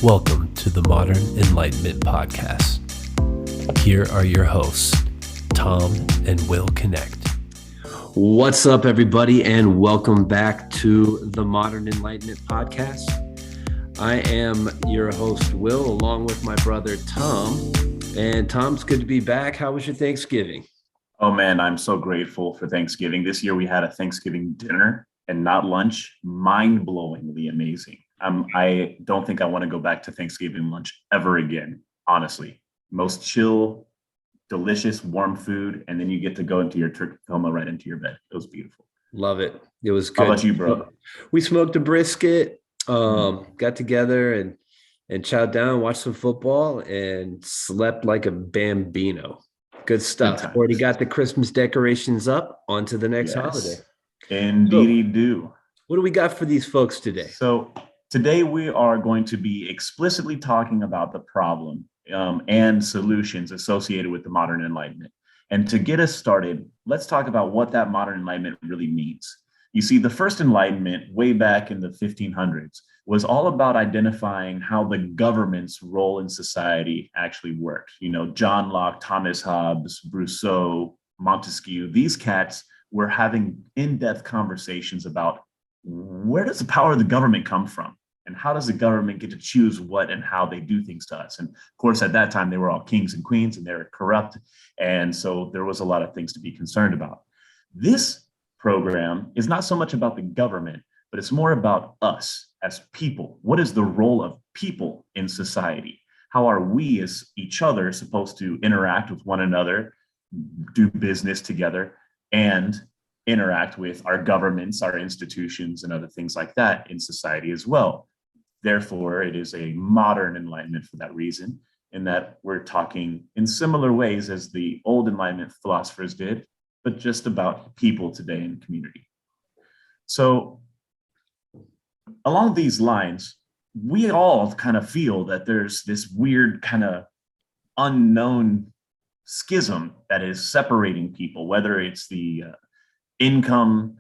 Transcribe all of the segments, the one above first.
Welcome to the Modern Enlightenment Podcast. Here are your hosts, Tom and Will Knecht. What's up, everybody, and welcome back to the Modern Enlightenment Podcast. I am your host, Will, along with my brother, Tom. And Tom, it's good to be back. How was your Thanksgiving? Oh, man, I'm so grateful for Thanksgiving. This year we had a Thanksgiving dinner and not lunch. Mind-blowingly amazing. I don't think I want to go back to Thanksgiving lunch ever again, honestly. Most chill, delicious, warm food, and then you get to go into your turkey coma right into your bed. It was beautiful. Love it. It was good. How about you, bro? We smoked a brisket, got together and chowed down, watched some football, and slept like a bambino. Good stuff. Already got the Christmas decorations up. On to the next holiday. Indeed, do. What do we got for these folks today? So today we are going to be explicitly talking about the problem and solutions associated with the modern Enlightenment. And to get us started, let's talk about what that modern Enlightenment really means. You see, the first Enlightenment, way back in the 1500s, was all about identifying how the government's role in society actually worked. You know, John Locke, Thomas Hobbes, Rousseau, Montesquieu, these cats were having in-depth conversations about where does the power of the government come from? And how does the government get to choose what and how they do things to us? And of course, at that time, they were all kings and queens and they were corrupt. And so there was a lot of things to be concerned about. This program is not so much about the government, but it's more about us as people. What is the role of people in society? How are we as each other supposed to interact with one another, do business together, and interact with our governments, our institutions, and other things like that in society as well? Therefore, it is a modern Enlightenment for that reason, in that we're talking in similar ways as the old Enlightenment philosophers did, but just about people today in the community. So along these lines, we all kind of feel that there's this weird kind of unknown schism that is separating people, whether it's the income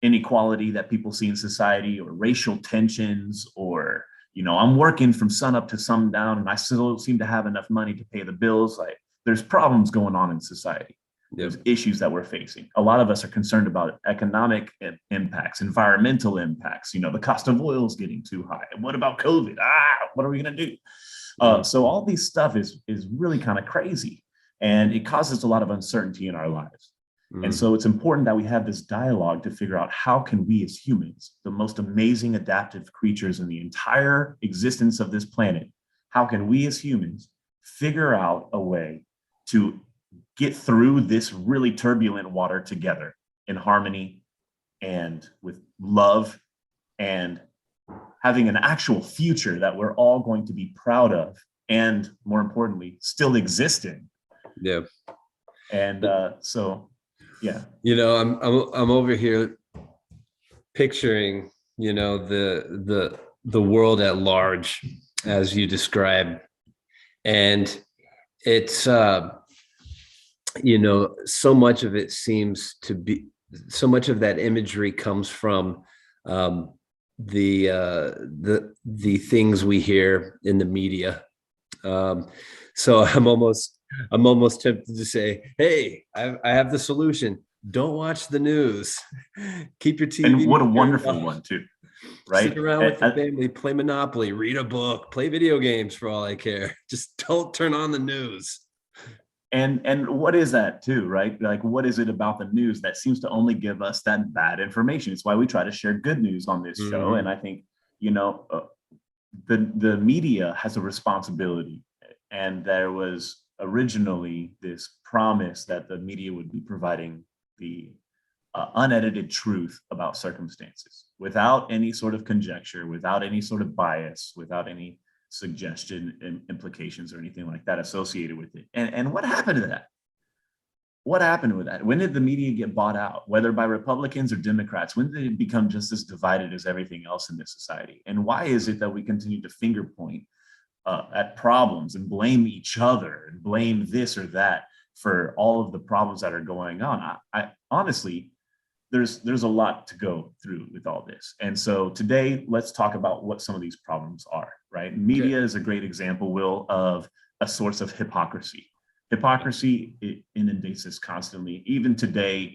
inequality that people see in society, or racial tensions, or, you know, I'm working from sun up to sundown and I still seem to have enough money to pay the bills. Like, there's problems going on in society. There's issues that we're facing. A lot of us are concerned about economic impacts, environmental impacts. You know, the cost of oil is getting too high. What about COVID? What are we going to do? So all these stuff is really kind of crazy, and it causes a lot of uncertainty in our lives. And so it's important that we have this dialogue to figure out how can we as humans, the most amazing adaptive creatures in the entire existence of this planet, how can we as humans figure out a way to get through this really turbulent water together in harmony and with love, and having an actual future that we're all going to be proud of, and more importantly, still exist in. Yeah. And so, yeah. You know, I'm over here picturing, you know, the world at large as you describe, and it's you know, so much of it seems to be, so much of that imagery comes from the things we hear in the media. So I'm almost tempted to say, hey, I have the solution. Don't watch the news. Keep your TV. And what a wonderful one too, right? Sit around with your family, play Monopoly, read a book, play video games for all I care. Just don't turn on the news. And what is that too, right? Like, what is it about the news that seems to only give us that bad information? It's why we try to share good news on this show. And I think, you know, the media has a responsibility. And there was originally this promise that the media would be providing the unedited truth about circumstances, without any sort of conjecture, without any sort of bias, without any suggestion and implications or anything like that associated with it. And what happened to that? What happened with that? When did the media get bought out, whether by Republicans or Democrats? When did it become just as divided as everything else in this society? And why is it that we continue to finger point at problems and blame each other and blame this or that for all of the problems that are going on? I honestly, there's a lot to go through with all this. And so today, let's talk about what some of these problems are, right? right? Media is a great example, Will, of a source of hypocrisy. Hypocrisy, it inundates us constantly. Even today,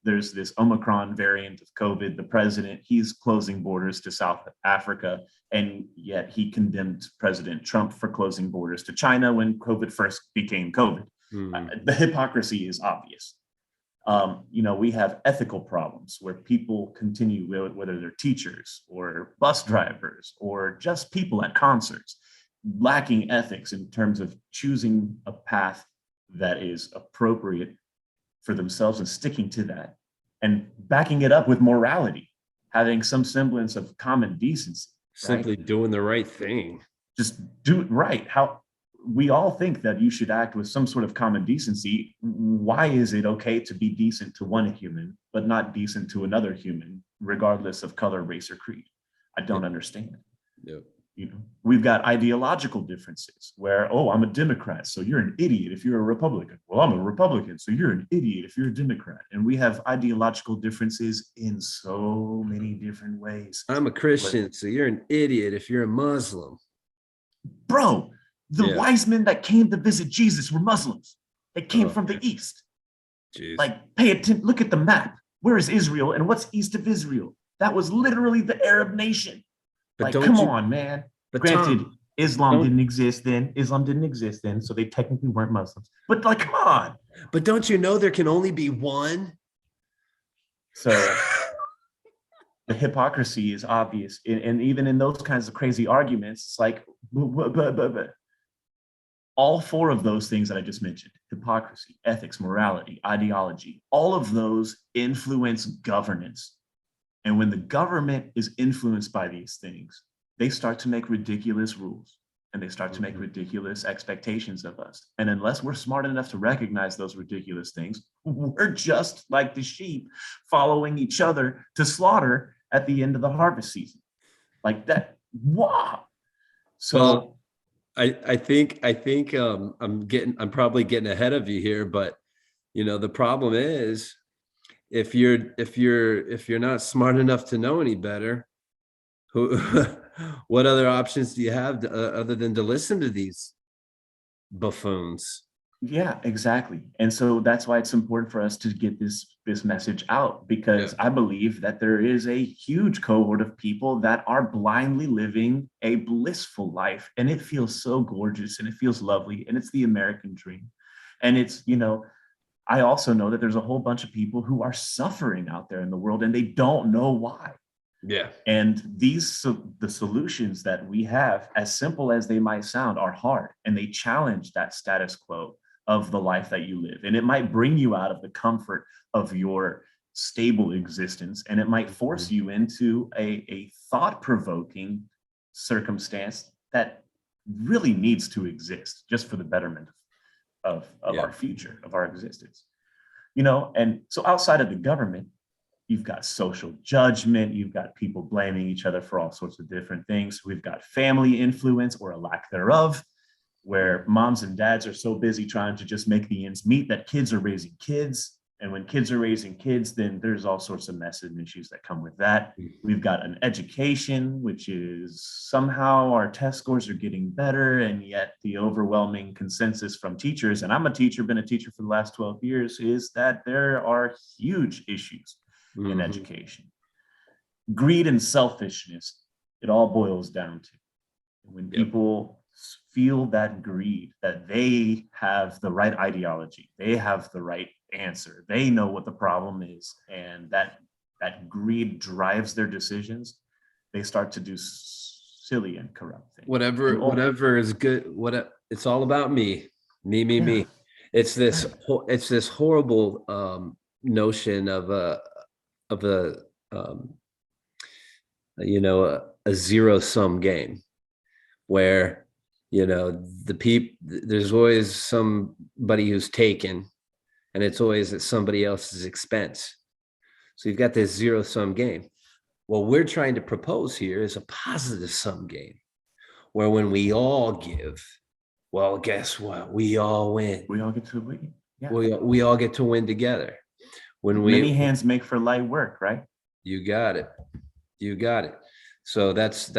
there's this Omicron variant of COVID. The president, he's closing borders to South Africa, and yet he condemned President Trump for closing borders to China when COVID first became COVID. The hypocrisy is obvious. We have ethical problems where people continue, whether they're teachers or bus drivers or just people at concerts, lacking ethics in terms of choosing a path that is appropriate for themselves and sticking to that and backing it up with morality, having some semblance of common decency. Simply doing the right thing. Just do it right. How we all think that you should act with some sort of common decency. Why is it okay to be decent to one human, but not decent to another human, regardless of color, race, or creed? I don't understand. Yep. We've got ideological differences where, I'm a Democrat, so you're an idiot if you're a Republican. Well, I'm a Republican, so you're an idiot if you're a Democrat. And we have ideological differences in so many different ways. I'm a Christian, so you're an idiot if you're a Muslim. Bro, the wise men that came to visit Jesus were Muslims. They came from the East. Jeez. Like, pay attention, look at the map. Where is Israel and what's east of Israel? That was literally the Arab nation. But come on, man. But granted, Tom, Islam didn't exist then, so they technically weren't Muslims. But come on. But don't you know there can only be one? So the hypocrisy is obvious. And even in those kinds of crazy arguments, it's like, all four of those things that I just mentioned, hypocrisy, ethics, morality, ideology, all of those influence governance. And when the government is influenced by these things, they start to make ridiculous rules and they start to make ridiculous expectations of us. And unless we're smart enough to recognize those ridiculous things, we're just like the sheep following each other to slaughter at the end of the harvest season. Like that. Wow. So well, I think I'm probably getting ahead of you here, but the problem is if you're not smart enough to know any better, what other options do you have other than to listen to these buffoons? Yeah, exactly. And so that's why it's important for us to get this message out, because I believe that there is a huge cohort of people that are blindly living a blissful life. And it feels so gorgeous and it feels lovely. And it's the American dream. And it's, I also know that there's a whole bunch of people who are suffering out there in the world and they don't know why. Yeah. And the solutions that we have, as simple as they might sound, are hard, and they challenge that status quo of the life that you live. And it might bring you out of the comfort of your stable existence, and it might force you into a thought-provoking circumstance that really needs to exist just for the betterment of our future, of our existence. And so outside of the government, you've got social judgment, you've got people blaming each other for all sorts of different things. We've got family influence or a lack thereof, where moms and dads are so busy trying to just make the ends meet that kids are raising kids. And when kids are raising kids, then there's all sorts of mess and issues that come with that. We've got an education, which is somehow our test scores are getting better, and yet the overwhelming consensus from teachers, and I'm a teacher, been a teacher for the last 12 years, is that there are huge issues in education. Greed and selfishness, it all boils down to. When people feel that greed, that they have the right ideology, they have the right answer, they know what the problem is, and that greed drives their decisions, they start to do silly and corrupt things. Whatever is good, it's all about me. It's this horrible notion of a zero-sum game where there's always somebody who's taken, and it's always at somebody else's expense. So you've got this zero-sum game. What we're trying to propose here is a positive-sum game, where when we all give, well, guess what? We all win. We all get to win. Yeah. We all get to win together. When many hands make for light work, right? You got it. So that's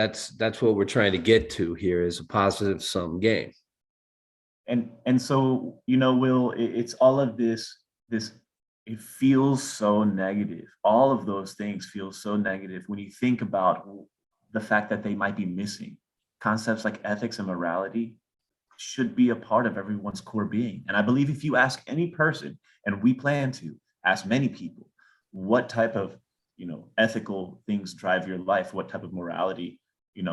what we're trying to get to here, is a positive sum game. And so, Will, it's all of this, it feels so negative. All of those things feel so negative when you think about the fact that they might be missing. Concepts like ethics and morality should be a part of everyone's core being. And I believe if you ask any person, and we plan to ask many people, what type of, ethical things drive your life, what type of morality,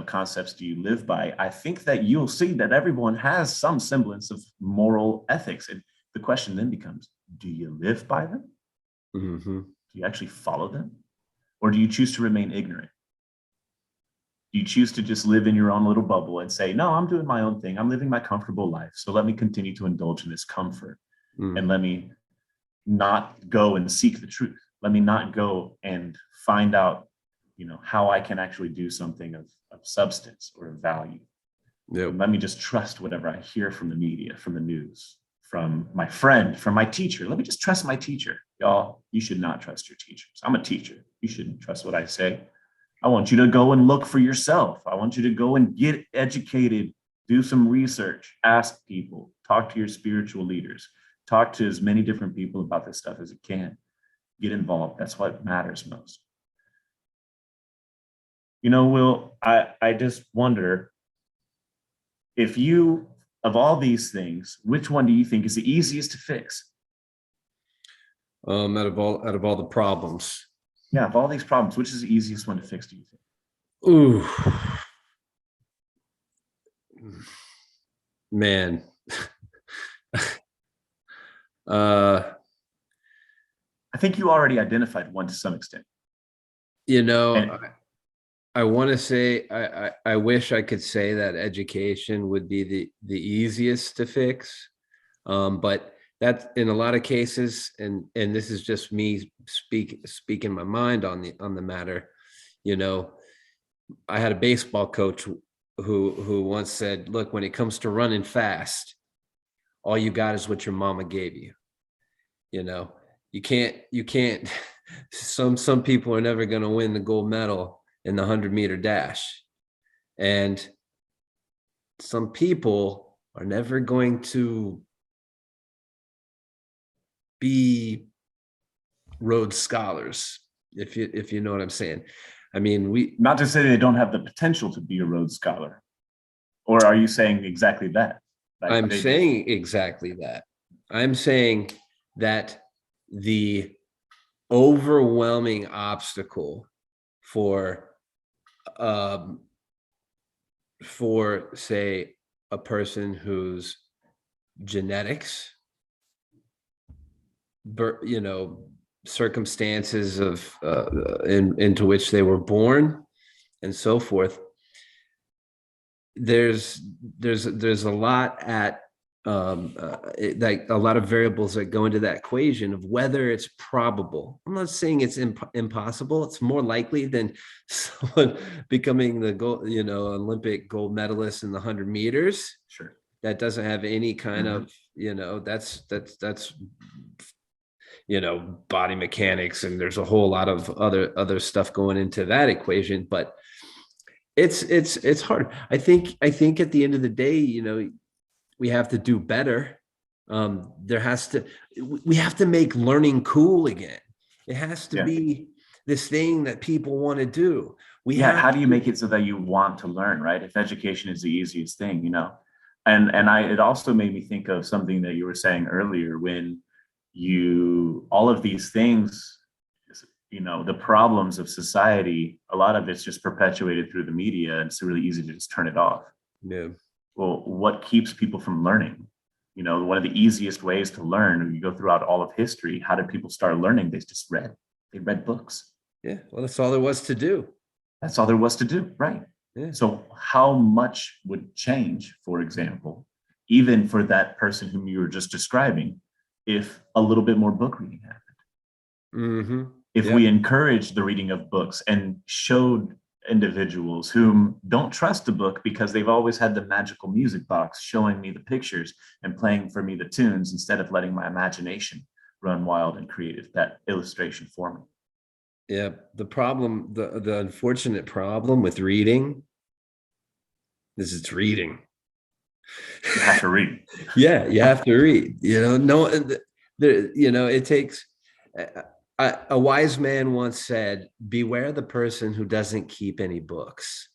concepts do you live by? I think that you'll see that everyone has some semblance of moral ethics. And the question then becomes, do you live by them? Mm-hmm. Do you actually follow them? Or do you choose to remain ignorant? Do you choose to just live in your own little bubble and say, no, I'm doing my own thing. I'm living my comfortable life. So let me continue to indulge in this comfort. And let me not go and seek the truth. Let me not go and find out, how I can actually do something of substance or of value. Yep. And let me just trust whatever I hear from the media, from the news, from my friend, from my teacher. Let me just trust my teacher. Y'all, you should not trust your teachers. I'm a teacher. You shouldn't trust what I say. I want you to go and look for yourself. I want you to go and get educated, do some research, ask people, talk to your spiritual leaders, talk to as many different people about this stuff as you can. Get involved. That's what matters most. Will, I just wonder if you, of all these things, which one do you think is the easiest to fix? Out of all the problems. Yeah, of all these problems, which is the easiest one to fix, do you think? Ooh, man. I think you already identified one to some extent. And I want to say I wish I could say that education would be the easiest to fix, but that's in a lot of cases, and this is just me speaking my mind on the matter. I had a baseball coach who once said, "Look, when it comes to running fast, all you got is what your mama gave you. You can't. Some people are never going to win the gold medal in the 100-meter dash, and some people are never going to be Rhodes Scholars, if you know what I'm saying. I mean, not to say they don't have the potential to be a Rhodes Scholar, or are you saying exactly that? I'm saying exactly that. I'm saying that the overwhelming obstacle for say a person whose genetics, circumstances of into which they were born and so forth, there's a lot at like a lot of variables that go into that equation of whether it's probable. I'm not saying it's impossible. It's more likely than someone becoming the Olympic gold medalist in the 100 meters. Sure. That doesn't have any kind of, that's body mechanics, and there's a whole lot of other stuff going into that equation. But it's hard. I think at the end of the day, we have to do better. We have to make learning cool again. It has to be this thing that people want to do. How do you make it so that you want to learn, right? If education is the easiest thing, and it also made me think of something that you were saying earlier, when all of these things, the problems of society, a lot of it's just perpetuated through the media, and it's really easy to just turn it off. Yeah. Well, what keeps people from learning? One of the easiest ways to learn, when you go throughout all of history, how did people start learning? They read books. Yeah. Well, that's all there was to do. That's all there was to do. Right. Yeah. So how much would change, for example, even for that person whom you were just describing, if a little bit more book reading happened? Mm-hmm. If we encouraged the reading of books and showed individuals whom don't trust a book because they've always had the magical music box showing me the pictures and playing for me the tunes, instead of letting my imagination run wild and create that illustration for me. Yeah. The unfortunate problem with reading is it's reading. You have to read. Yeah, you have to read. No, it takes. A wise man once said, "Beware the person who doesn't keep any books."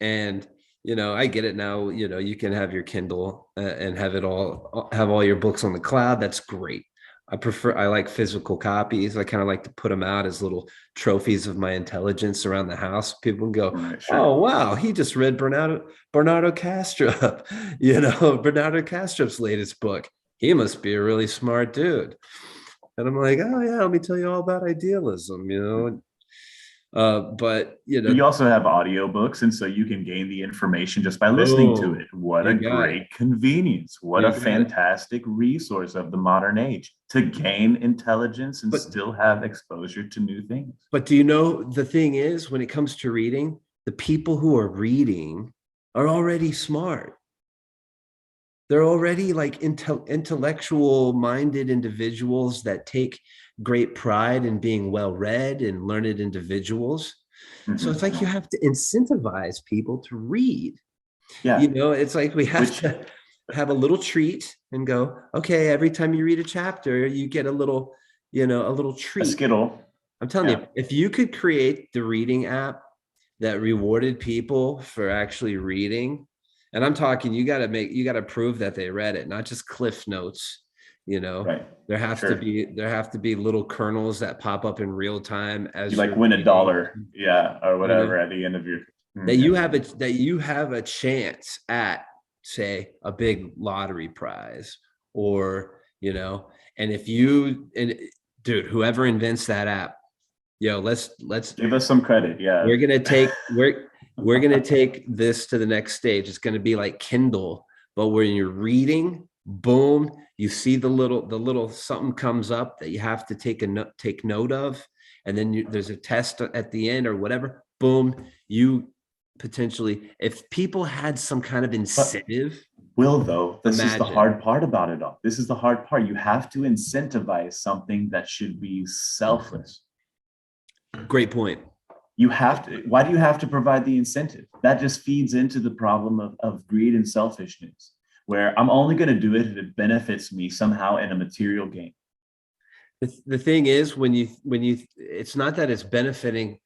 And I get it now. You can have your Kindle and have all your books on the cloud. That's great. I like physical copies. I kind of like to put them out as little trophies of my intelligence around the house. People can go, Right, "Oh sure. wow, he just read Bernardo Castro." Bernardo Castro's latest book. He must be a really smart dude. And I'm like, "Oh yeah, let me tell you all about idealism." But But you also have audiobooks, and so you can gain the information just by listening to boom, it. What a you got it. great convenience. What You a got it. fantastic resource of the modern age to gain intelligence and But still have exposure to new things. But do you know the thing is, when it comes to reading, the people who are reading are already smart. They're already like intellectual minded individuals that take great pride in being well read and learned individuals. So it's like you Mhm. have to incentivize people to read. Yeah, It's like we have which to have a little treat and go, okay, every time you read a chapter, you get a little a treat. Skittle. I'm telling Yeah, you, if you could create the reading app that rewarded people for actually reading, and I'm talking, you got to prove that they read it, not just cliff notes. You know, right. there Sure. have to be little kernels that pop up in real time You as like you're win a reading. dollar, yeah, or You know, whatever at the end of your. that Yeah. you have a chance at, say, a big lottery prize, or and if you and dude, whoever invents that app, let's Give us some credit. Yeah. we're gonna take we're gonna take this to the next stage. It's gonna be like Kindle, but when you're reading, boom, you see the little something comes up that you have to take note of, and then there's a test at the end or whatever. Boom, you potentially, if people had some kind of But incentive, Will, though, this is the imagine. hard part about it all. This is the hard part. You have to incentivize something that should be selfless. Great point. You have to. Why do you have to provide the incentive? That just feeds into the problem of greed and selfishness, where I'm only going to do it if it benefits me somehow in a material gain. The thing is, when you it's not that it's benefiting.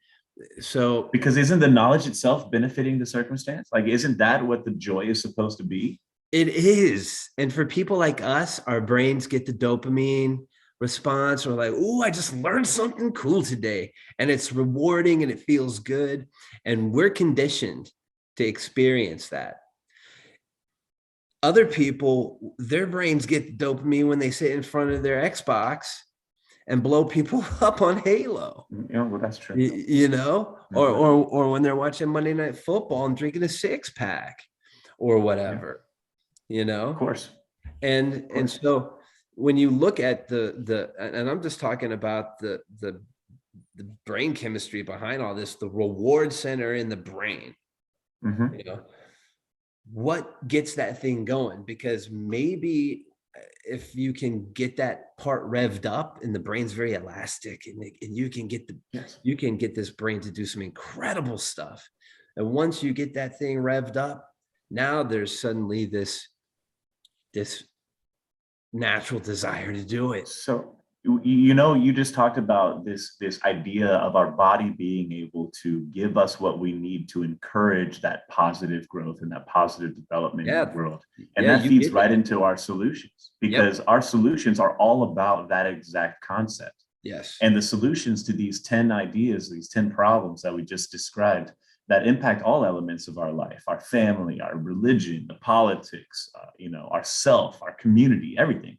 So Because isn't the knowledge itself benefiting the circumstance? Like, isn't that what the joy is supposed to be? it is. And for people like us, our brains get the dopamine response. We're like, oh, I just learned something cool today. And it's rewarding and it feels good. And we're conditioned to experience that. Other people, their brains get dopamine when they sit in front of their Xbox and blow people up on Halo. Well, that's true. Or when they're watching Monday Night Football and drinking a six pack or Yeah, whatever, of course, and of course. so when you look at and I'm just talking about the brain chemistry behind all this, the reward center in the brain, Mm-hmm. you know, what gets that thing going? Because maybe if you can get that part revved up, and the brain's very elastic, and Yes. you can get this brain to do some incredible stuff. And once you get that thing revved up, now there's suddenly this natural desire to do it. So you just talked about this idea of our body being able to give us what we need to encourage that positive growth and that positive development in the Yeah, world. And yeah, that you feeds get right it. into our solutions because Yep. our solutions are all about that exact concept. Yes. And the solutions to these 10 ideas, these 10 problems that we just described that impact all elements of our life, our family, our religion, the politics, our self, our community, everything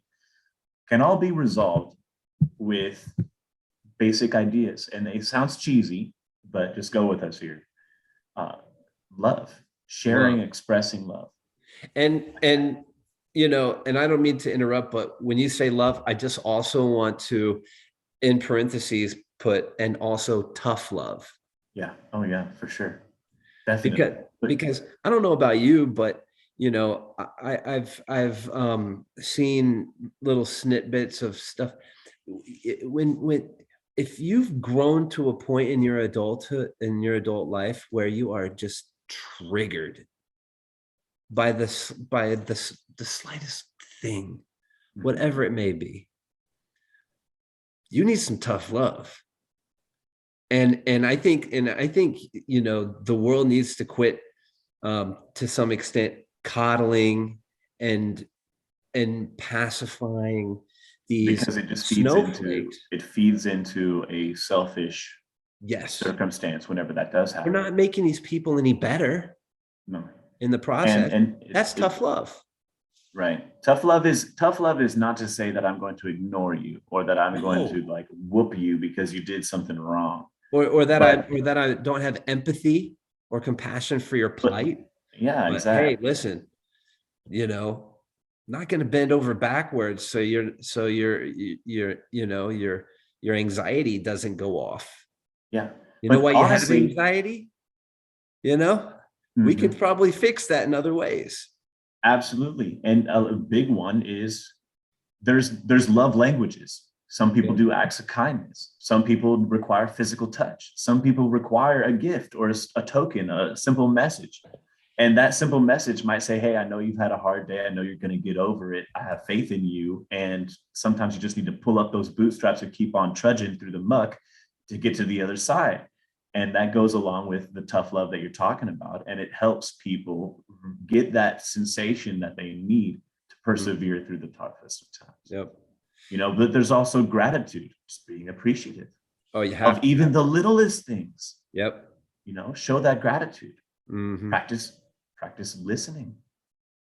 can all be resolved with basic ideas. And it sounds cheesy, but just go with us here. Uh, Love, sharing, Love. expressing love. And and I don't mean to interrupt, but when you say love, I just also want to, in parentheses, put, and also tough love. Yeah. Oh, yeah, for sure. because Definitely. But because I don't know about you, but I've seen little snippets of stuff. When if you've grown to a point in your adulthood, in your adult life, where you are just triggered by the slightest thing, whatever it may be, you need some tough love. And I think the world needs to quit, to some extent, coddling and pacifying these Because it just snowflakes. feeds into a selfish Yes, circumstance whenever that does we're happen. not making these people any better No. in the process. And That's tough love. right. Tough love is not to say that I'm going to ignore you or that I'm going to No. like whoop you because you did something wrong. Or that But I don't have empathy or compassion for your plight. yeah, But hey, exactly. listen, not going to bend over backwards your anxiety doesn't go off. Yeah. You know But why you have honestly, anxiety? We could probably fix that in other ways. absolutely. And a big one is there's love languages. Some people do acts of kindness. Some people require physical touch. Some people require a gift or a token, a simple message. And that simple message might say, hey, I know you've had a hard day. I know you're going to get over it. I have faith in you. And sometimes you just need to pull up those bootstraps and keep on trudging through the muck to get to the other side. And that goes along with the tough love that you're talking about. And it helps people get that sensation that they need to persevere through the toughest of times. Yep. But there's also gratitude, just being appreciative You have of even the littlest things. Yep. Show that gratitude. Mm-hmm. Practice listening.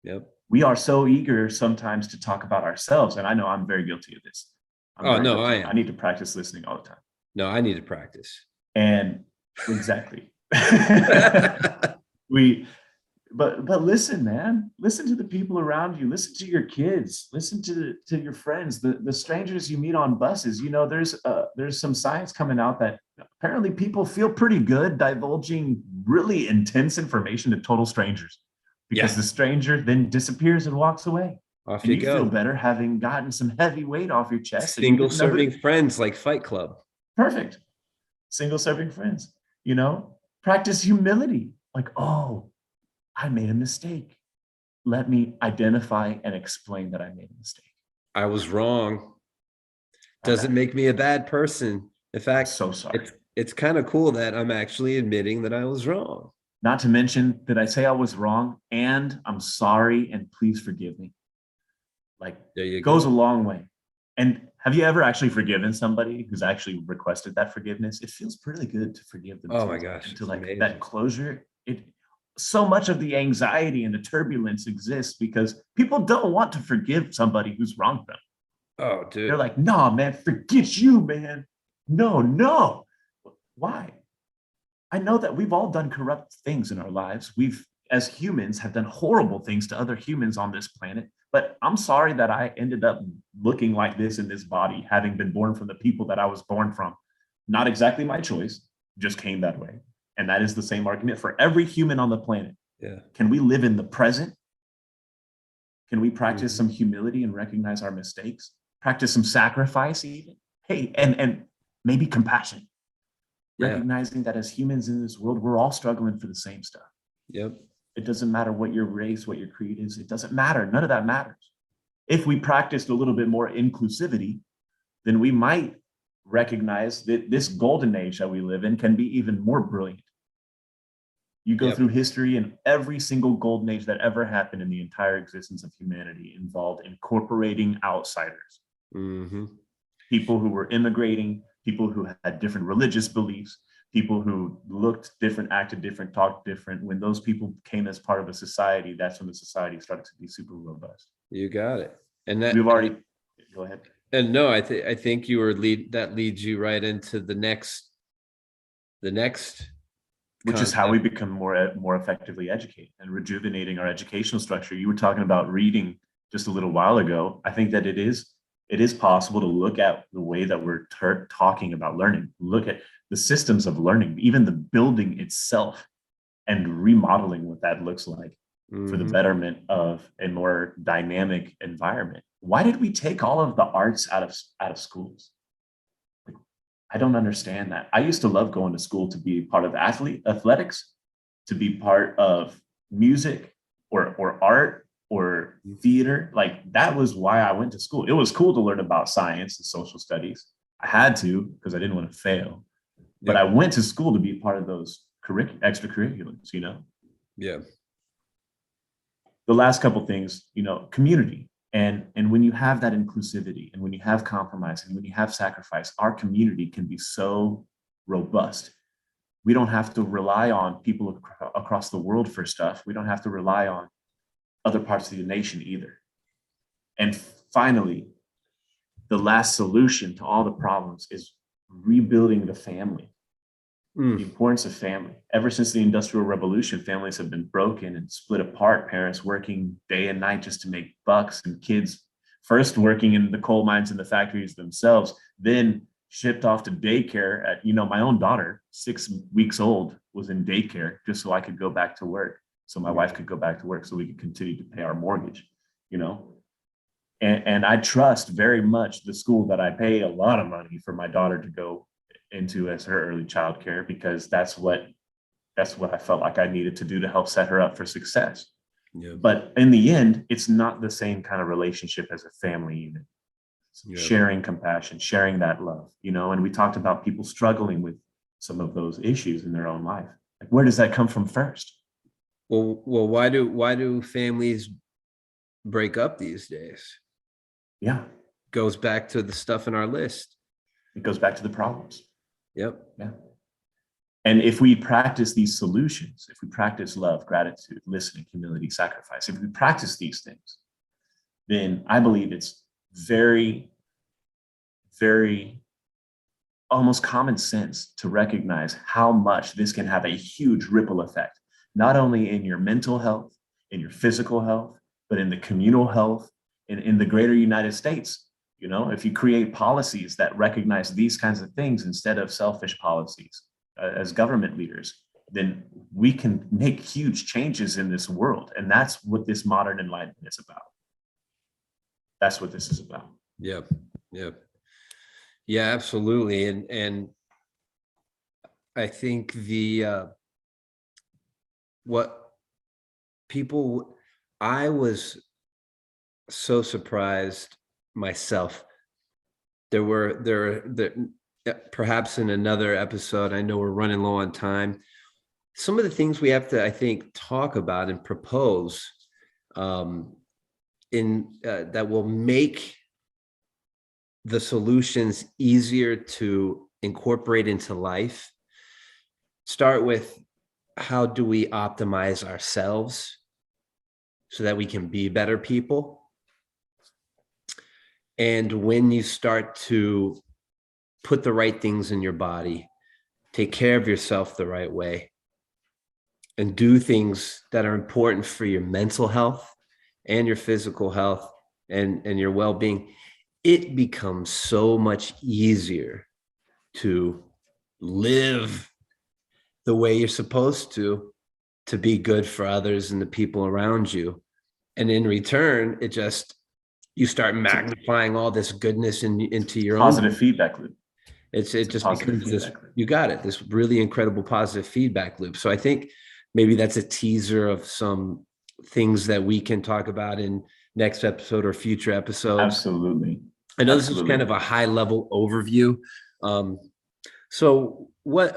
Yep. We are so eager sometimes to talk about ourselves, and I know I'm very guilty of this. I need to practice listening all the time. No, I need to practice. And exactly. But listen, man, listen to the people around you, listen to your kids, listen to your friends, the strangers you meet on buses. There's some science coming out that apparently people feel pretty good divulging really intense information to total strangers, because the stranger then disappears and walks away. Off and you go. Feel better having gotten some heavy weight off your chest. Single serving friends like Fight Club. Perfect. Single serving friends. Practice humility. Like, oh, I made a mistake. Let me identify and explain that I made a mistake. I was wrong. Doesn't make me a bad person. In fact, I'm so sorry. It's kind of cool that I'm actually admitting that I was wrong. Not to mention, did I say I was wrong? And I'm sorry, and please forgive me. Like, it goes a long way. And have you ever actually forgiven somebody who's actually requested that forgiveness? It feels pretty good to forgive them. Oh my gosh. To like amazing. That closure. So much of the anxiety and the turbulence exists because people don't want to forgive somebody who's wronged them. Oh, dude. They're like, nah, man, forget you, man. No. Why? I know that we've all done corrupt things in our lives. We've, as humans, have done horrible things to other humans on this planet. But I'm sorry that I ended up looking like this in this body, having been born from the people that I was born from. Not exactly my choice, just came that way. And that is the same argument for every human on the planet. Yeah. Can we live in the present? Can we practice some humility and recognize our mistakes? Practice some sacrifice even? Hey, and maybe compassion. Yeah. Recognizing that as humans in this world, we're all struggling for the same stuff. Yep. It doesn't matter what your race, what your creed is. It doesn't matter. None of that matters. If we practiced a little bit more inclusivity, then we might recognize that this golden age that we live in can be even more brilliant. You go through history, and every single golden age that ever happened in the entire existence of humanity involved incorporating outsiders. Mm-hmm. People who were immigrating, people who had different religious beliefs, people who looked different, acted different, talked different. When those people came as part of a society, that's when the society started to be super robust. You got it. And that we've already go ahead. And no, I think that leads you right into the next which concept. Is how we become more effectively educated and rejuvenating our educational structure. You were talking about reading just a little while ago. I think that it is possible to look at the way that we're talking about learning, look at the systems of learning, even the building itself, and remodeling what that looks like for the betterment of a more dynamic environment. Why did we take all of the arts out of schools? Like, I don't understand that. I used to love going to school to be part of athletics, to be part of music or art or theater. Like that was why I went to school. It was cool to learn about science and social studies. I had to because I didn't want to fail. But Yeah. I went to school to be part of those extracurriculars, you know? Yeah. The last couple things, you know, community. And when you have that inclusivity and when you have compromise and when you have sacrifice, our community can be so robust. We don't have to rely on people across the world for stuff. We don't have to rely on other parts of the nation either. And finally, the last solution to all the problems is rebuilding the family. The importance of family. Ever since the Industrial Revolution, families have been broken and split apart, parents working day and night just to make bucks, and kids first working in the coal mines and the factories themselves, then shipped off to daycare at, you know, my own daughter, 6 weeks old, was in daycare just so I could go back to work, so my wife could go back to work, so we could continue to pay our mortgage, you know? And I trust very much the school that I pay a lot of money for my daughter to go into as her early childcare, because that's what I felt like I needed to do to help set her up for success. Yeah. But in the end, it's not the same kind of relationship as a family unit. Yeah. Sharing compassion, sharing that love, you know, and we talked about people struggling with some of those issues in their own life. Like, where does that come from first? Well, why do families break up these days? Yeah, Goes back to the stuff in our list. it goes back to the problems. Yep. Yeah. And if we practice these solutions, if we practice love, gratitude, listening, humility, sacrifice, if we practice these things, then I believe it's very, very almost common sense to recognize how much this can have a huge ripple effect, not only in your mental health, in your physical health, but in the communal health, in the greater United States. You know, if you create policies that recognize these kinds of things instead of selfish policies as government leaders, then we can make huge changes in this world. And that's what this modern enlightenment is about. That's what this is about. Yep. Yep. Yeah, absolutely. And I think what people, I was so surprised myself. There perhaps in another episode, I know we're running low on time, some of the things we have to, I think, talk about and propose that will make the solutions easier to incorporate into life. Start with, how do we optimize ourselves so that we can be better people? And when you start to put the right things in your body, take care of yourself the right way, and do things that are important for your mental health and your physical health and your well-being, it becomes so much easier to live the way you're supposed to be good for others and the people around you. And in return, you start magnifying all this goodness into your Positive own feedback loop. it just becomes this, you got it, this really incredible positive feedback loop. So I think maybe that's a teaser of some things that we can talk about in next episode or future episodes. Absolutely. I know this is kind of a high level overview. So what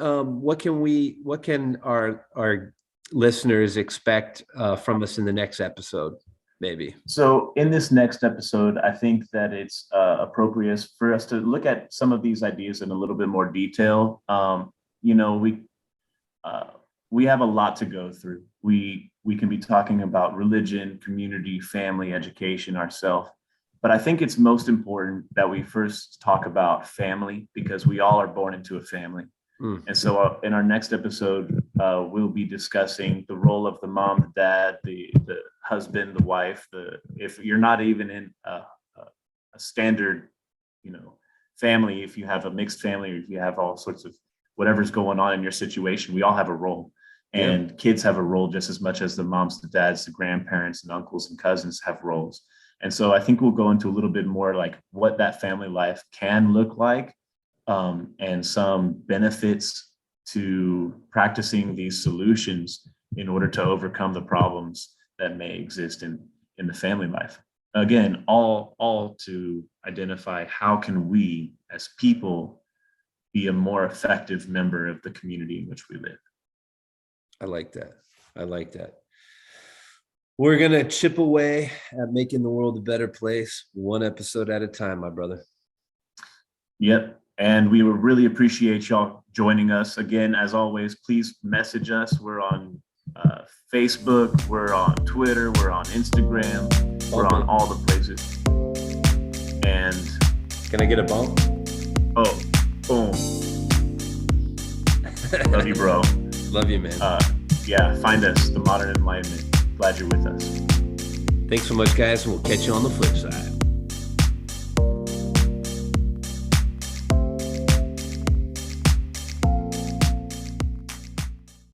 can our listeners expect from us in the next episode, maybe? So in this next episode, I think that it's appropriate for us to look at some of these ideas in a little bit more detail. You know, we have a lot to go through. We can be talking about religion, community, family, education, ourselves. But I think it's most important that we first talk about family, because we all are born into a family. And so in our next episode, we'll be discussing the role of the mom, the dad, the husband, the wife. If you're not even in a standard, you know, family, if you have a mixed family, or if you have all sorts of whatever's going on in your situation, we all have a role. And kids have a role just as much as the moms, the dads, the grandparents, and uncles and cousins have roles. And so I think we'll go into a little bit more like what that family life can look like and some benefits to practicing these solutions in order to overcome the problems that may exist in the family life. Again, all to identify how can we as people be a more effective member of the community in which we live. I like that. I like that. We're going to chip away at making the world a better place, one episode at a time, my brother. Yep. And we would really appreciate y'all joining us. Again, as always, please message us. We're on Facebook, we're on Twitter, we're on Instagram, we're on all the places. And can I get a bump? Oh, boom. Love you, bro. Love you, man. Yeah, find us, The Modern Enlightenment. Glad you're with us. Thanks so much, guys, and we'll catch you on the flip side.